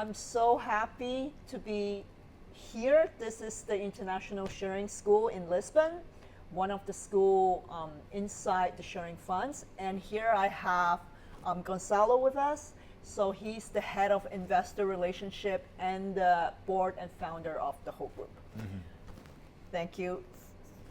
I'm so happy to be here. This is the International Sharing School in Lisbon, one of the school inside the Sharing Funds. And here I have Gonçalo with us. So he's the head of investor relationship and the board and founder of the whole group. Thank you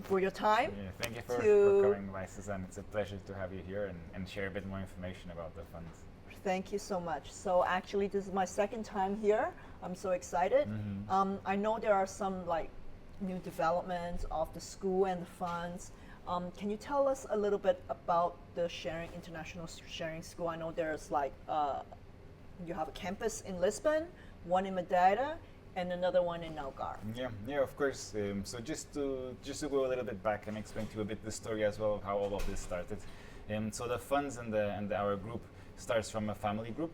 for your time. Yeah, thank you for coming by, Suzanne. It's a pleasure to have you here and share a bit more information about the funds. Thank you so much. So actually, this is my second time here. I'm so excited. I know there are some new developments of the school and the funds. Can you tell us a little bit about the International Sharing School? I know there's you have a campus in Lisbon, one in Madeira, and another one in Algarve. Yeah, of course. So just to go a little bit back and explain to you a bit the story as well of how all of this started. So the funds and our group starts from a family group.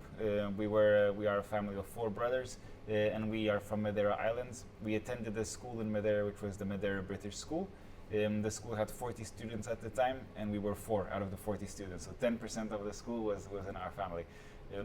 We are a family of 4 brothers, and we are from Madeira Islands. We attended a school in Madeira, which was the Madeira British School. The school had 40 students at the time, and we were 4 out of the 40 students. So 10% of the school was in our family.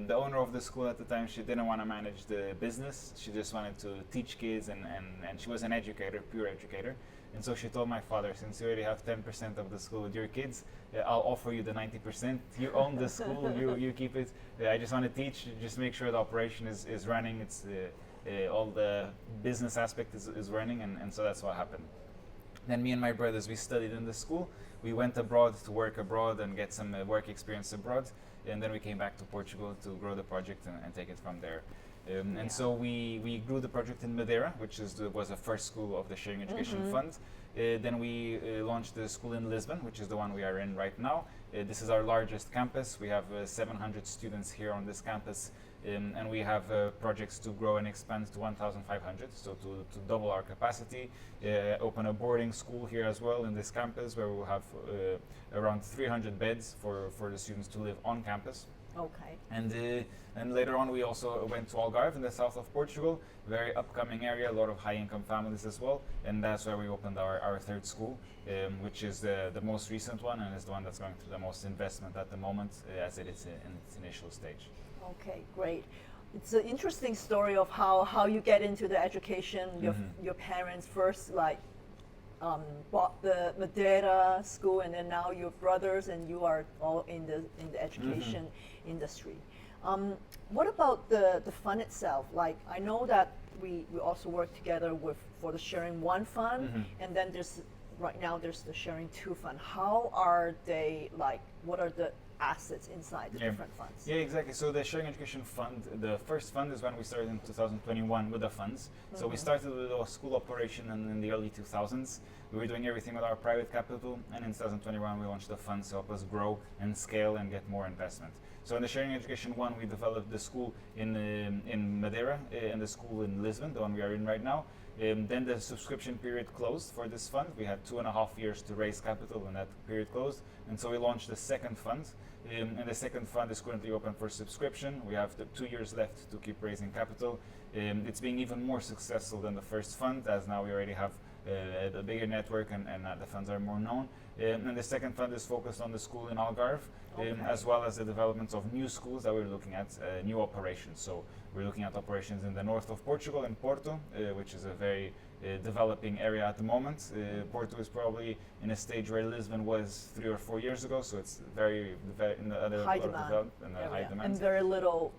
The owner of the school at the time, she didn't want to manage the business. She just wanted to teach kids, and she was an educator, pure educator. And so she told my father, since you already have 10% of the school with your kids, I'll offer you the 90%. You own the school, you keep it. I just want to teach, just make sure the operation is running. It's all the business aspect is running, and so that's what happened. Then me and my brothers, we studied in the school. We went abroad to work abroad and get some work experience abroad. And then we came back to Portugal to grow the project and take it from there. And so we grew the project in Madeira, which was the first school of the Sharing Education Fund. Then we launched the school in Lisbon, which is the one we are in right now. This is our largest campus. We have 700 students here on this campus. And we have projects to grow and expand to 1,500, so to double our capacity, open a boarding school here as well in this campus, where we will have around 300 beds for the students to live on campus. Okay. And later on, we also went to Algarve in the south of Portugal, very upcoming area, a lot of high-income families as well, and that's where we opened our third school, which is the most recent one, and is the one that's going through the most investment at the moment, as it is in its initial stage. Okay, great. It's an interesting story of how you get into the education. Your parents first bought the Madeira school, and then now your brothers and you are all in the education industry. What about the fund itself? I know that we also work together for the Sharing 1 fund, and then right now there's the Sharing 2 fund. How are they what are the assets inside the different funds? Yeah, exactly. So the Sharing Education Fund, the first fund is when we started in 2021 with the funds. So we started with a school operation in the early 2000s. We were doing everything with our private capital, and in 2021 we launched the funds to help us grow and scale and get more investment. So in the Sharing Education 1, we developed the school in Madeira and the school in Lisbon, the one we are in right now. Then the subscription period closed for this fund. We had 2.5 years to raise capital when that period closed, and so we launched the second fund. And the second fund is currently open for subscription. We have 2 years left to keep raising capital. It's being even more successful than the first fund, as now we already have a bigger network and the funds are more known. And the second fund is focused on the school in Algarve, as well as the development of new schools that we're looking at, new operations. So we're looking at operations in the north of Portugal, in Porto, which is a very developing area at the moment. Porto is probably in a stage where Lisbon was 3 or 4 years ago, so it's very in the other high demand, high demand. And very little,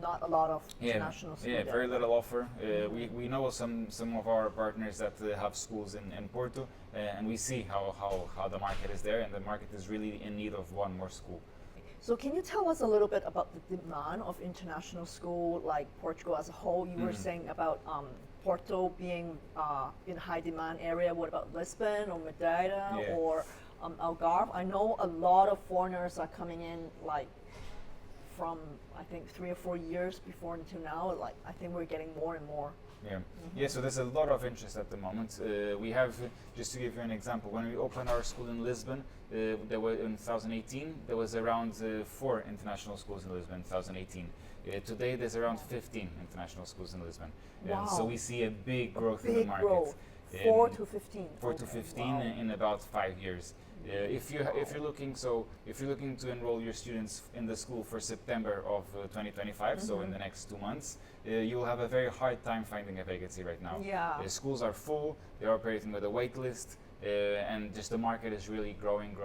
not a lot of international schools. Yeah, very little offer. We know some of our partners that have schools in Porto, and we see how the market is there, and the market is really in need of one more school. So can you tell us a little bit about the demand of international school, like Portugal as a whole? You were saying about Porto being in high demand area. What about Lisbon or Madeira or Algarve? I know a lot of foreigners are coming in from I think 3 or 4 years before until now. I think we're getting more and more. Yeah, so there's a lot of interest at the moment. We have, just to give you an example, when we opened our school in Lisbon, there were in 2018, there was around 4 international schools in Lisbon in 2018. Today there's around 15 international schools in Lisbon. Wow. So we see a big growth in the market. Growth. 4 to 15. 4 to 15 in about 5 years. If you're looking to enroll your students in the school for September of 2025, so in the next 2 months, you'll have a very hard time finding a vacancy right now. Yeah. Schools are full, they're operating with a wait list, and just the market is really growing,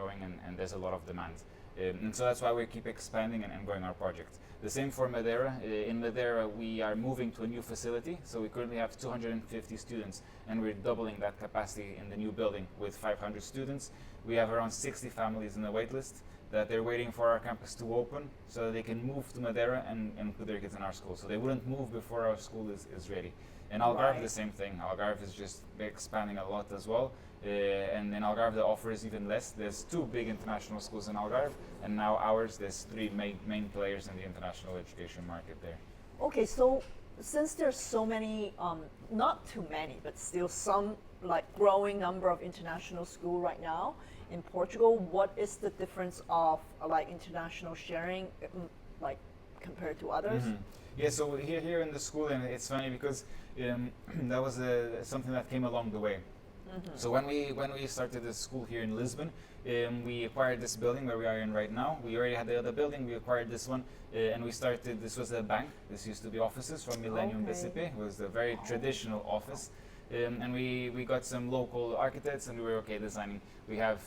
and there's a lot of demand. And so that's why we keep expanding and growing our project. The same for Madeira. In Madeira, we are moving to a new facility, so we currently have 250 students, and we're doubling that capacity in the new building with 500 students. We have around 60 families in the wait list that they're waiting for our campus to open so that they can move to Madeira and put their kids in our school. So they wouldn't move before our school is ready. And Algarve, the same thing. Algarve is just expanding a lot as well. And in Algarve, the offer is even less. There's 2 big international schools in Algarve, and now ours, there's 3 main players in the international education market there. Okay, so since there's so many, not too many, but still some like growing number of international schools right now in Portugal, what is the difference of like international sharing, like compared to others? Yeah, so here in the school, and it's funny because that was something that came along the way. So when we started the school here in Lisbon, we acquired this building where we are in right now. We already had the other building. We acquired this one, and we started. This was a bank. This used to be offices from Millennium BCP. It was a very traditional office, and we got some local architects, and we were designing. We have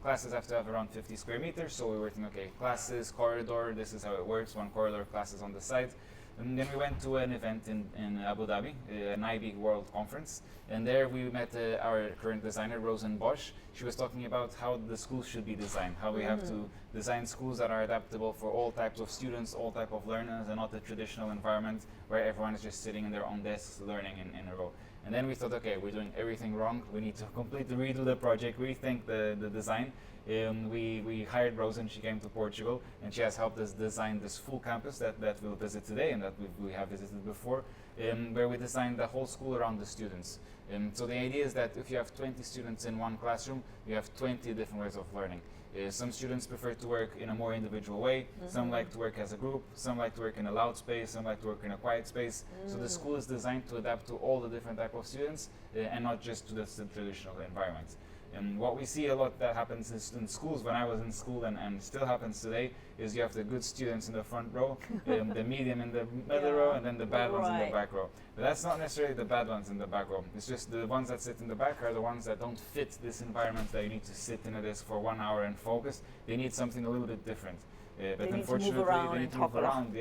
classes have to have around 50 square meters. So we were thinking, classes, corridor. This is how it works. One corridor, classes on the side. And then we went to an event in Abu Dhabi, an IB World Conference, and there we met our current designer, Rosen Bosch. She was talking about how the schools should be designed, how we have to design schools that are adaptable for all types of students, all types of learners, and not the traditional environment where everyone is just sitting in their own desks learning in a row. And then we thought, we're doing everything wrong. We need to completely redo the project, rethink the design. We hired Rosen. She came to Portugal, and she has helped us design this full campus that we'll visit today and that we have visited before, where we designed the whole school around the students. So the idea is that if you have 20 students in one classroom, you have 20 different ways of learning. Some students prefer to work in a more individual way. Some like to work as a group. Some like to work in a loud space. Some like to work in a quiet space. So the school is designed to adapt to all the different types of students and not just to the traditional environment. And what we see a lot that happens in schools, when I was in school and still happens today, is you have the good students in the front row, the medium in the middle row, and then the bad ones in the back row. But that's not necessarily the bad ones in the back row. It's just the ones that sit in the back are the ones that don't fit this environment that you need to sit in a desk for 1 hour and focus. They need something a little bit different. But unfortunately, they need to move around.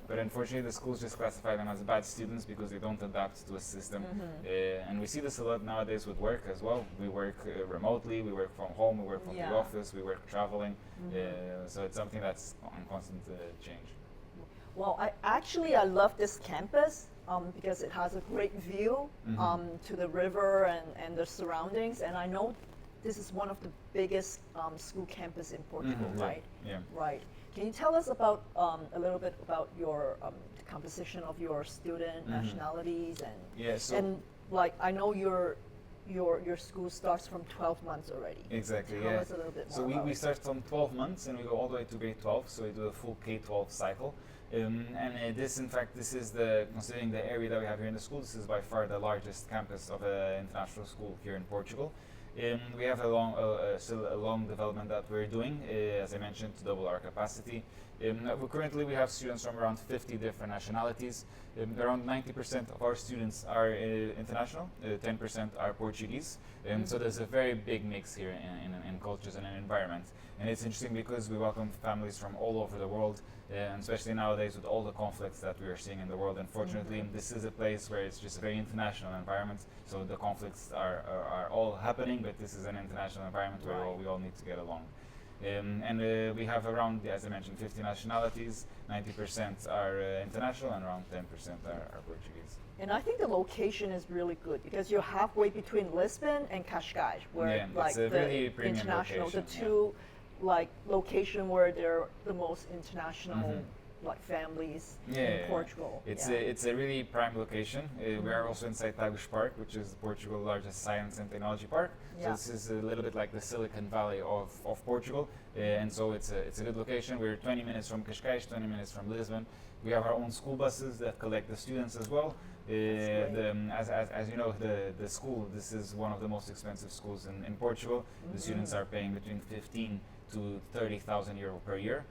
But unfortunately, the schools just classify them as bad students because they don't adapt to a system. And we see this a lot nowadays with work as well. We work remotely, we work from home, we work from the office, we work traveling. So it's something that's on constant change. Well, I love this campus because it has a great view to the river and the surroundings. And I know this is one of the biggest school campus in Portugal, right? Yeah. Right. Can you tell us about a little bit about your the composition of your student nationalities and like I know your school starts from 12 months already. Exactly. Tell us a little bit more. So we start from 12 months and we go all the way to grade 12. So we do a full K-12 cycle. This is considering the area that we have here in the school, this is by far the largest campus of an international school here in Portugal. We have still a long development that we're doing, as I mentioned, to double our capacity. Currently, we have students from around 50 different nationalities. Around 90% of our students are international, 10% are Portuguese. So there's a very big mix here in cultures and in environment. And it's interesting because we welcome families from all over the world, and especially nowadays with all the conflicts that we are seeing in the world. Unfortunately, this is a place where it's just a very international environment. So the conflicts are all happening, but this is an international environment where we all need to get along. We have around, as I mentioned, 50 nationalities, 90% are international, and around 10% are Portuguese. And I think the location is really good because you're halfway between Lisbon and Cascais, where like the really international, location, the two like location where they're the most international like families Yeah, in Portugal. It's a really prime location. We are also inside Tagus Park, which is Portugal's largest science and technology park. So this is a little bit like the Silicon Valley of Portugal, and so it's a good location. We're 20 minutes from Cascais, 20 minutes from Lisbon. We have our own school buses that collect the students as well. As you know, the school, this is one of the most expensive schools in Portugal. The students are paying between 15 to 30,000 euro per year.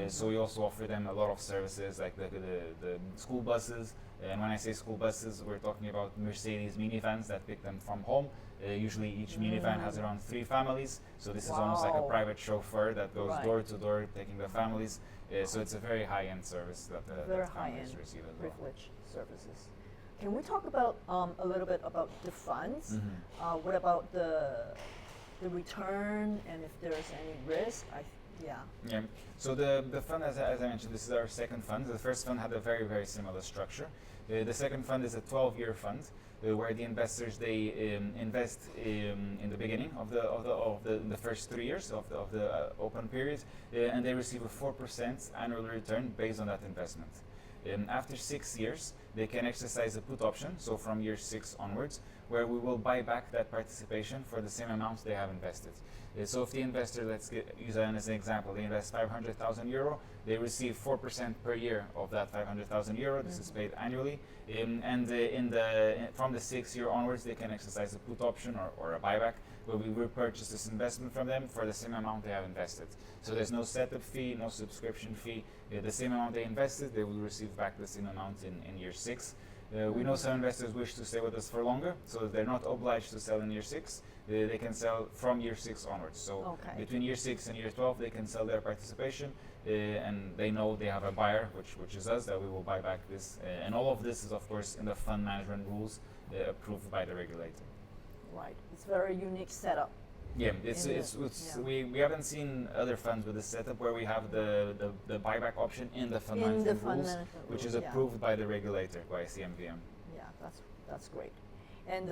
So we also offer them a lot of services like the school buses. And when I say school buses, we're talking about Mercedes minivans that pick them from home. Usually each minivan has around 3 families. So this is almost like a private chauffeur that goes door to door taking the families. So it's a very high-end service that families receive as well. Privilege services. Can we talk about a little bit about the funds? What about the return and if there's any risk? Yeah. So the fund, as I mentioned, this is our second fund. The first fund had a very, very similar structure. The second fund is a 12-year fund where the investors, they invest in the beginning of the first 3 years of the open period, and they receive a 4% annual return based on that investment. After 6 years, they can exercise a put option, so from year 6 onwards, where we will buy back that participation for the same amount they have invested. So if the investor, let's use that as an example, they invest 500,000 euro, they receive 4% per year of that 500,000 euro. This is paid annually, and from the 6th year onwards, they can exercise a put option or a buyback, where we repurchase this investment from them for the same amount they have invested. So there's no setup fee, no subscription fee. The same amount they invested, they will receive back the same amount in year 6. We know some investors wish to stay with us for longer, so they're not obliged to sell in year 6. They can sell from year 6 onwards. So between year 6 and year 12, they can sell their participation, and they know they have a buyer, which is us, that we will buy back this. And all of this is, of course, in the fund management rules approved by the regulator. Right. It's a very unique setup. Yeah, we haven't seen other funds with this setup where we have the buyback option in the fund management rules, which is approved by the regulator, by CMVM. Yeah, that's great. And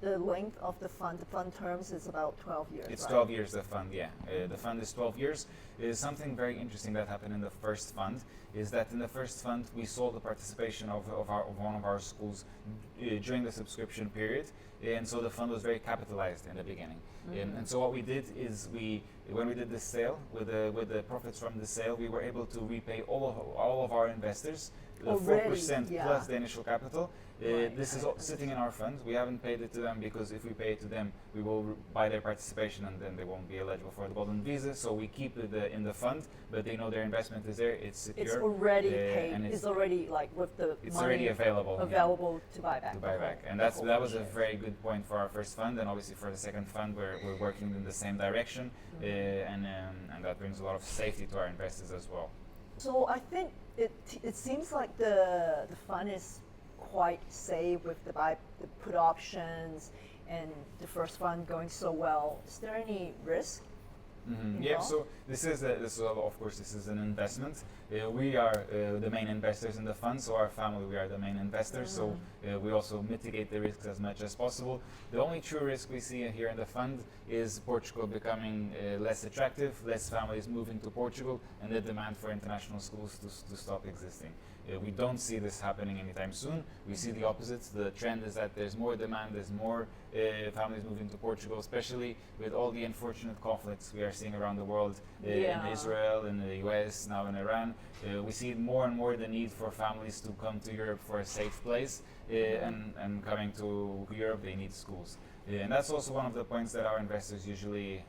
the length of the fund terms is about 12 years. It's 12 years, the fund, yeah. The fund is 12 years. Something very interesting that happened in the first fund is that in the first fund we sold the participation of one of our schools during the subscription period, and so the fund was very capitalized in the beginning. And so what we did is when we did the sale, with the profits from the sale, we were able to repay all of our investors, the 4% plus the initial capital. This is sitting in our fund. We haven't paid it to them because if we pay it to them, we will buy their participation and then they won't be eligible for the golden visa. So we keep it in the fund, but they know their investment is there. It's secure. It's already paid. And it's already like with the it's money already available to buy back. To buy back, and that was a very good point for our first fund, and obviously for the second fund, we're working in the same direction, and that brings a lot of safety to our investors as well. So I think it seems like the fund is quite safe with the put options and the first fund going so well. Is there any risk? Yeah, so this is of course this is an investment. We are the main investors in the fund, so our family, we are the main investors. So we also mitigate the risks as much as possible. The only true risk we see here in the fund is Portugal becoming less attractive, less families moving to Portugal, and the demand for international schools to stop existing. We don't see this happening anytime soon. We see the opposite. The trend is that there's more demand, there's more families moving to Portugal, especially with all the unfortunate conflicts we are seeing around the world, in Israel, in the US, now in Iran. We see more and more the need for families to come to Europe for a safe place, and coming to Europe, they need schools. And that's also one of the points that our investors usually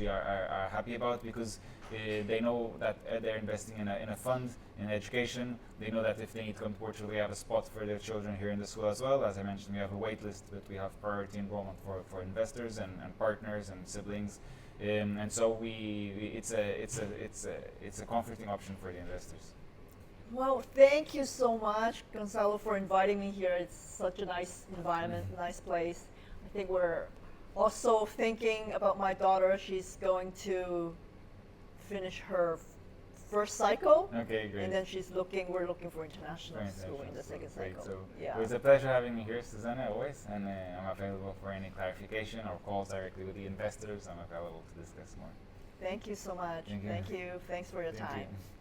are happy about, because they know that they're investing in a fund, in education. They know that if they need to come to Portugal, they have a spot for their children here in the school as well. As I mentioned, we have a wait list, but we have priority enrollment for investors and partners and siblings. And so it's a comforting option for the investors. Well, thank you so much, Gonçalo, for inviting me here. It's such a nice environment, nice place. I think we're also thinking about my daughter. She's going to finish her first cycle. Okay, great. And then we're looking for international school in the second cycle. So yeah. It was a pleasure having me here, Susanna, always. And I'm available for any clarification or calls directly with the investors. I'm available to discuss more. Thank you so much. Thank you. Thank you. Thanks for your time. You.